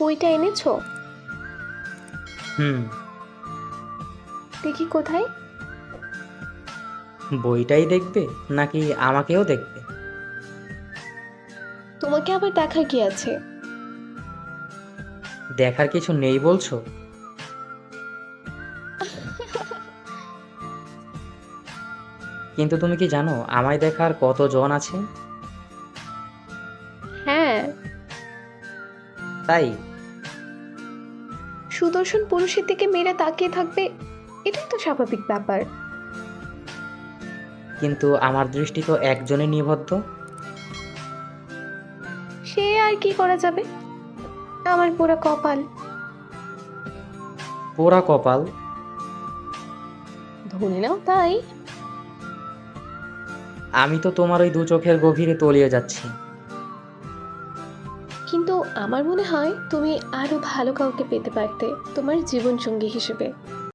বইটা এনেছো? হুম। দেখি কোথায়। বইটাই দেখবে নাকি আমাকেও দেখবে? তোমাকে আবার দেখার কি আছে? দেখার কিছু নেই বলছো? কিন্তু তুমি কি জানো আমায় দেখার কতজন আছে? হ্যাঁ। তাই? সুদর্শন পুরুষের দিকে মেয়েরা তাকিয়ে থাকবে, এটাই তো স্বাভাবিক ব্যাপার। কিন্তু আমার দৃষ্টি তো একজনে নিবদ্ধ। সে আর কি করা যাবে, আমার পুরো কপাল। পোড়া কপাল? ধরে নাও তাই। আমি তো তোমার ওই দু চোখের গভীরে তলিয়ে যাচ্ছি। কিন্তু আমার মনে হয় তুমি আরো ভালো কাউকে পেতে পারতে তোমার জীবন সঙ্গী হিসেবে।